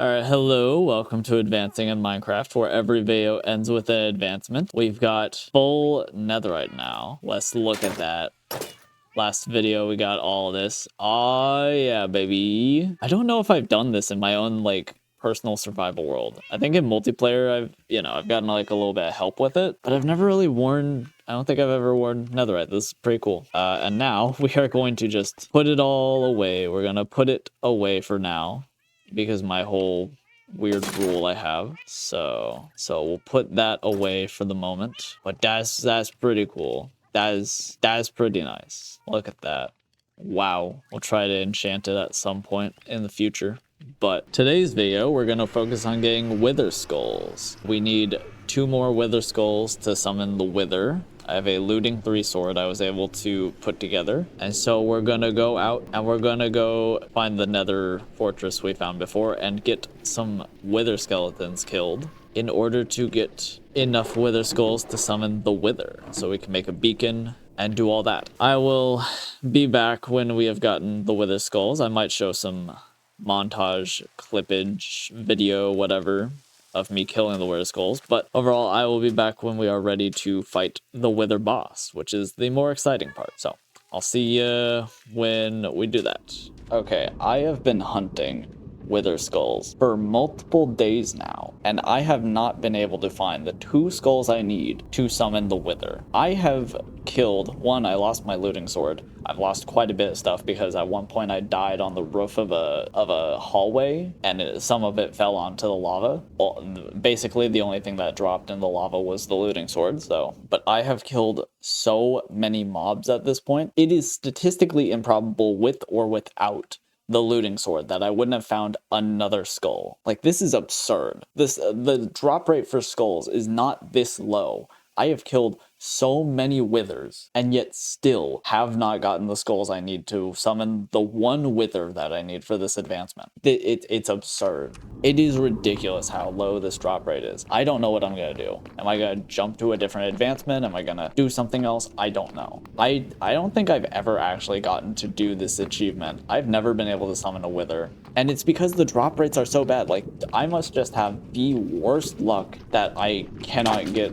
Alright, hello, welcome to Advancing in Minecraft, where every video ends with an advancement. We've got full netherite now. Let's look at that. Last video, we got all this. Oh, yeah, baby. I don't know if I've done this in my own, personal survival world. I think in multiplayer, I've gotten, a little bit of help with it, but I've never really worn... I don't think I've ever worn netherite. This is pretty cool. And now, we are going to just put it all away. We're gonna put it away for now, because my whole weird rule I have. So we'll put that away for the moment. But that's pretty cool. That's pretty nice. Look at that. Wow. We'll try to enchant it at some point in the future. But today's video, we're gonna focus on getting wither skulls. We need 2 more wither skulls to summon the wither. I have a looting 3 sword I was able to put together. And so we're gonna go out and we're gonna go find the nether fortress we found before and get some wither skeletons killed in order to get enough wither skulls to summon the wither. So we can make a beacon and do all that. I will be back when we have gotten the wither skulls. I might show some montage, clippage, video, whatever, of me killing the wither skulls, but overall I will be back when we are ready to fight the wither boss, which is the more exciting part. So I'll see you when we do that. Okay, I have been hunting wither skulls for multiple days now, and I have not been able to find the 2 skulls I need to summon the wither. I have killed one. I lost my looting sword. I've lost quite a bit of stuff because at one point I died on the roof of a hallway, and some of it fell onto the lava. Well, basically the only thing that dropped in the lava was the looting sword. But I have killed so many mobs at this point. It is statistically improbable, with or without the looting sword, that I wouldn't have found another skull. Like, this is absurd. The drop rate for skulls is not this low. I have killed so many withers and yet still have not gotten the skulls I need to summon the 1 wither that I need for this advancement. It's absurd. It is ridiculous how low this drop rate is. I don't know what I'm gonna do. Am I gonna jump to a different advancement? Am I gonna do something else? I don't know. I don't think I've ever actually gotten to do this achievement. I've never been able to summon a wither. And it's because the drop rates are so bad. Like, I must just have the worst luck that I cannot get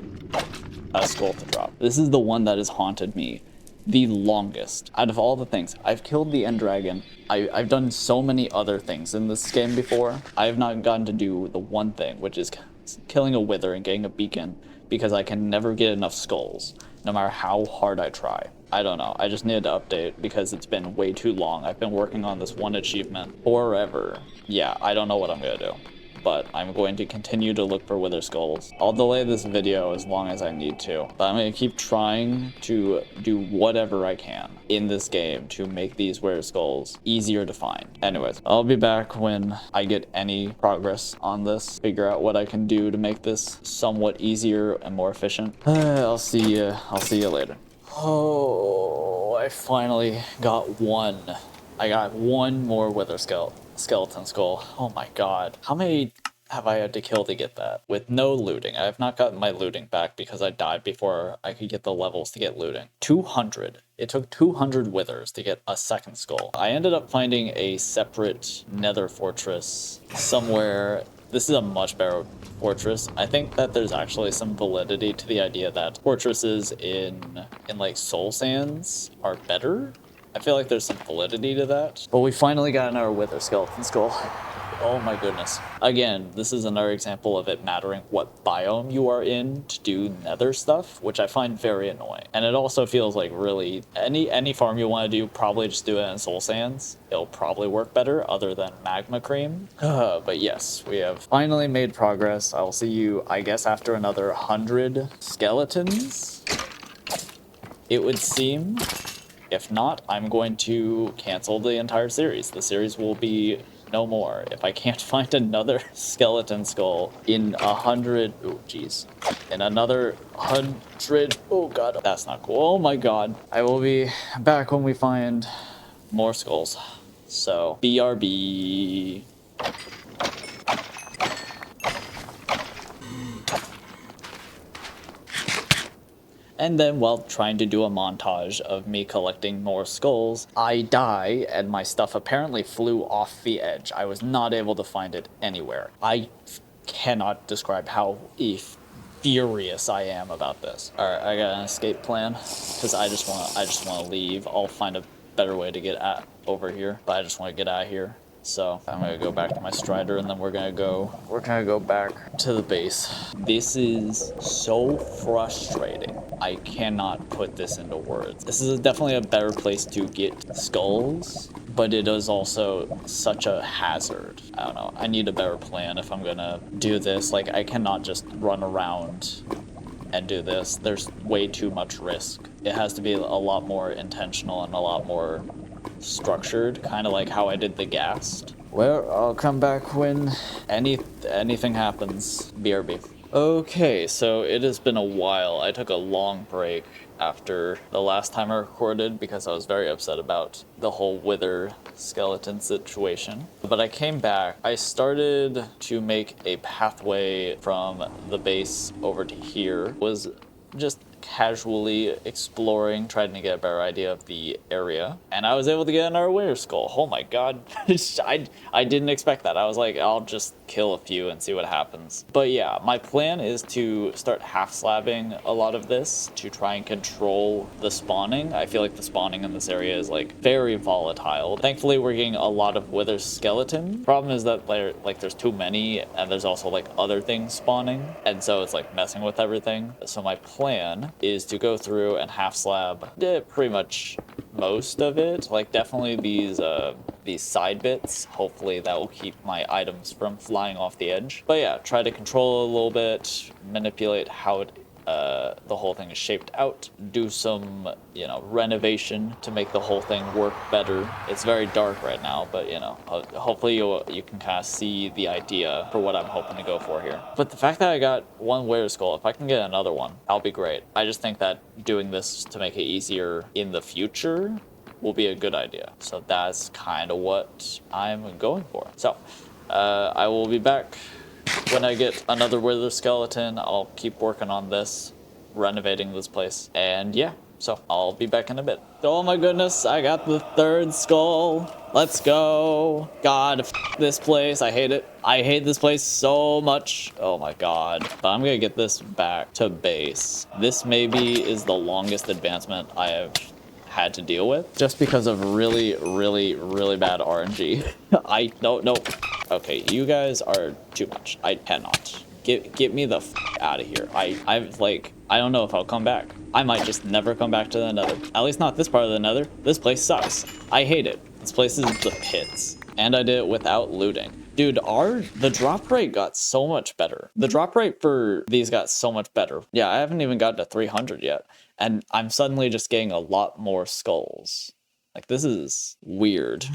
a skull to drop. This is the one that has haunted me the longest out of all the things. I've killed the end dragon. I've done so many other things in this game before. I have not gotten to do the one thing, which is killing a wither and getting a beacon, because I can never get enough skulls, no matter how hard I try. I don't know. I just needed to update because it's been way too long. I've been working on this one achievement forever. Yeah, I don't know what I'm gonna do, but I'm going to continue to look for wither skulls. I'll delay this video as long as I need to, but I'm going to keep trying to do whatever I can in this game to make these wither skulls easier to find. Anyways, I'll be back when I get any progress on this, figure out what I can do to make this somewhat easier and more efficient. I'll see you later. Oh, I finally got one. I got 1 more wither skeleton skull. Oh my god. How many have I had to kill to get that? With no looting. I have not gotten my looting back because I died before I could get the levels to get looting. 200. It took 200 withers to get a 2nd skull. I ended up finding a separate nether fortress somewhere. This is a much better fortress. I think that there's actually some validity to the idea that fortresses in like soul sands are better. I feel like there's some validity to that. But we finally got our wither skeleton skull. Oh my goodness. Again, this is another example of it mattering what biome you are in to do nether stuff, which I find very annoying. And it also feels like really, any farm you want to do, probably just do it in soul sands. It'll probably work better other than magma cream. But yes, we have finally made progress. I will see you, I guess, after another 100 skeletons, it would seem. If not, I'm going to cancel the entire series. The series will be no more if I can't find another skeleton skull in 100. Oh, jeez. In another 100. Oh, God. That's not cool. Oh, my God. I will be back when we find more skulls. So, BRB. And then while trying to do a montage of me collecting more skulls, I die and my stuff apparently flew off the edge. I was not able to find it anywhere. I cannot describe how furious I am about this. All right, I got an escape plan because I just want to leave. I'll find a better way to get over here, but I just want to get out of here. So I'm gonna go back to my strider, and then we're gonna go back to the base. This is so frustrating. I cannot put this into words. This is definitely a better place to get skulls, but it is also such a hazard. I don't know. I need a better plan if I'm gonna do this. Like, I cannot just run around and do this. There's way too much risk. It has to be a lot more intentional and a lot more structured, kind of like how I did the ghast. Well, I'll come back when anything happens. BRB. Okay, so it has been a while. I took a long break after the last time I recorded because I was very upset about the whole wither skeleton situation. But I came back. I started to make a pathway from the base over to here. Was just casually exploring, trying to get a better idea of the area, and I was able to get another wither skull. Oh my god. I didn't expect that. I was like, I'll just kill a few and see what happens. But yeah, my plan is to start half slabbing a lot of this to try and control the spawning. I feel like the spawning in this area is like very volatile. Thankfully we're getting a lot of wither skeleton. Problem is that there's too many, and there's also like other things spawning, and so it's like messing with everything. So my plan is to go through and half slab pretty much most of it. Like, definitely these side bits. Hopefully that will keep my items from flying off the edge. But yeah, try to control it a little bit, manipulate how it the whole thing is shaped out, do some, renovation to make the whole thing work better. It's very dark right now, but hopefully you can kind of see the idea for what I'm hoping to go for here. But the fact that I got one wither skull, if I can get another one, that'll be great. I just think that doing this to make it easier in the future will be a good idea. So that's kind of what I'm going for. So I will be back when I get another wither skeleton. I'll keep working on this, renovating this place, and yeah, so I'll be back in a bit. Oh my goodness, I got the third skull. Let's go. God, this place, I hate it. I hate this place so much. Oh my god. But I'm gonna get this back to base. This maybe is the longest advancement I have had to deal with, just because of really bad RNG. I don't know. Okay, you guys are too much. I cannot. Get me the out of here. I don't know if I'll come back. I might just never come back to the Nether. At least not this part of the Nether. This place sucks. I hate it. This place is the pits. And I did it without looting. Dude, the drop rate got so much better. The drop rate for these got so much better. Yeah, I haven't even gotten to 300 yet. And I'm suddenly just getting a lot more skulls. Like, this is weird.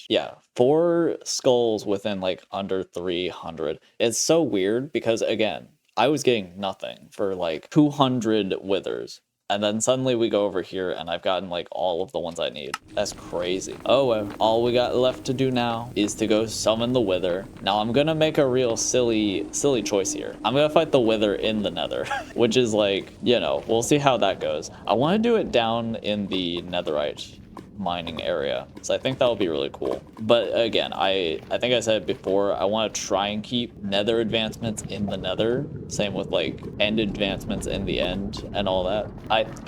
Yeah, 4 skulls within like under 300. It's so weird because, again, I was getting nothing for like 200 withers. And then suddenly we go over here and I've gotten like all of the ones I need. That's crazy. Oh well, all we got left to do now is to go summon the wither. Now I'm gonna make a real silly choice here. I'm gonna fight the wither in the Nether, which is like, we'll see how that goes. I wanna do it down in the netherite mining area, so I think that'll be really cool. But again, I think I said it before, I want to try and keep nether advancements in the Nether, same with like end advancements in the end and all that.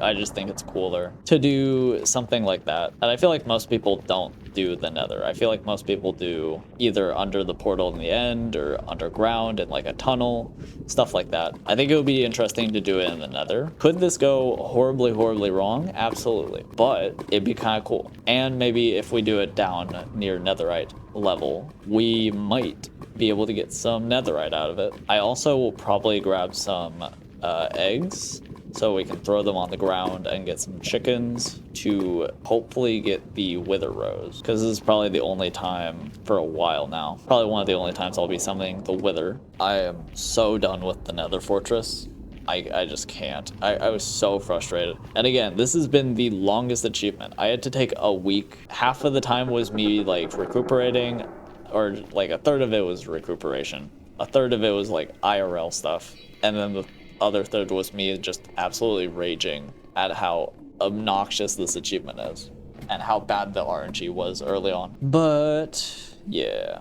I just think it's cooler to do something like that, and I feel like most people don't do the Nether. I feel like most people do either under the portal in the end or underground in like a tunnel, stuff like that. I think it would be interesting to do it in the Nether. Could this go horribly wrong? Absolutely, but it'd be kind of cool. And maybe if we do it down near netherite level, we might be able to get some netherite out of it. I also will probably grab some eggs so we can throw them on the ground and get some chickens to hopefully get the wither rose, because this is probably the only time for a while now, probably one of the only times I'll be summoning the wither. I am so done with the nether fortress. I just can't. I was so frustrated. And again, this has been the longest achievement. I had to take a week. Half of the time was me like recuperating, or like a third of it was recuperation. A third of it was like IRL stuff. And then the other third was me just absolutely raging at how obnoxious this achievement is and how bad the RNG was early on. But yeah.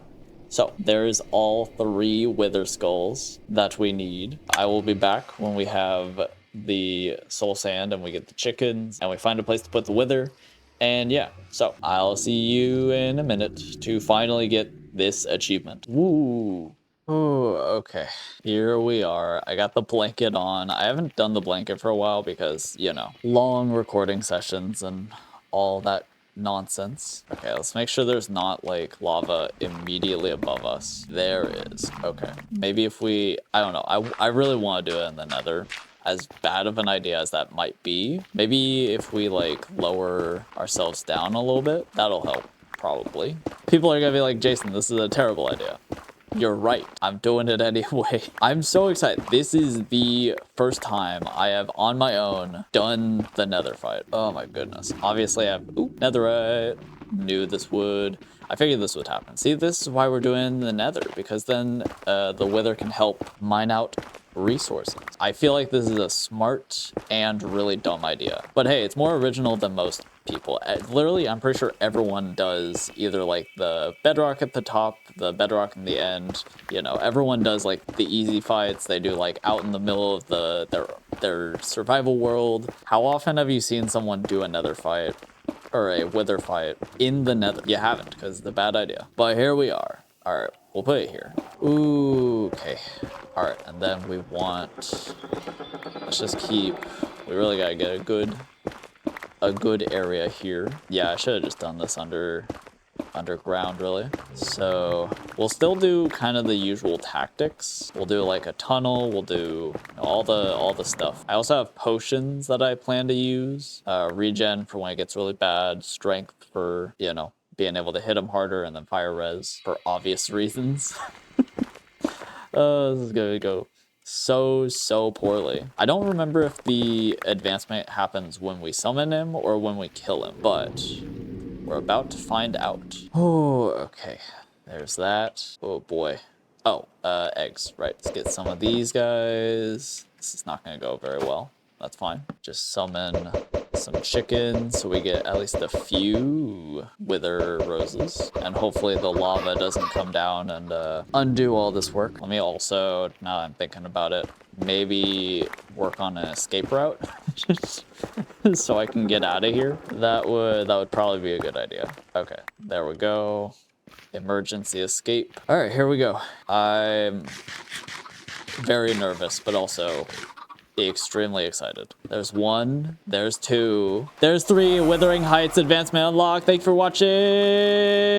So there's all 3 wither skulls that we need. I will be back when we have the soul sand and we get the chickens and we find a place to put the wither. And yeah, so I'll see you in a minute to finally get this achievement. Woo. Oh, okay. Here we are. I got the blanket on. I haven't done the blanket for a while because, you know, long recording sessions and all that nonsense. Okay, let's make sure there's not like lava immediately above us. There is. Okay. Maybe if we, I don't know. I really want to do it in the Nether. As bad of an idea as that might be. Maybe if we like lower ourselves down a little bit, that'll help. Probably. People are gonna be like, Jason, this is a terrible idea. You're right. I'm doing it anyway. I'm so excited. This is the first time I have on my own done the Nether fight. Oh my goodness. Obviously I have netherite. Knew this would. I figured this would happen. See, this is why we're doing the Nether, because then the wither can help mine out resources. I feel like this is a smart and really dumb idea. But hey, it's more original than most people. Literally, I'm pretty sure everyone does either like the bedrock at the top, the bedrock in the end. You know, everyone does like the easy fights. They do like out in the middle of their survival world. How often have you seen someone do a Nether fight or a wither fight in the Nether? You haven't, because it's a bad idea. But here we are. All right, we'll put it here. Ooh, okay. All right, and then we want, let's just keep, we really gotta get a good area here. Yeah, I should have just done this underground, really. So we'll still do kind of the usual tactics. We'll do like a tunnel. We'll do all the stuff. I also have potions that I plan to use. Regen for when it gets really bad. Strength for, you know, being able to hit them harder, and then fire res for obvious reasons. This is gonna go so poorly. I don't remember if the advancement happens when we summon him or when we kill him, but we're about to find out. Oh, okay. There's that. Oh boy. Oh, eggs. Right, let's get some of these guys. This is not gonna go very well. That's fine. Just summon some chickens so we get at least a few wither roses. And hopefully the lava doesn't come down and undo all this work. Let me also, now that I'm thinking about it, maybe work on an escape route so I can get out of here. That would probably be a good idea. Okay, there we go. Emergency escape. All right, here we go. I'm very nervous, but also extremely excited. There's 1, there's 2, there's 3. Withering Heights advancement unlocked. Thanks for watching.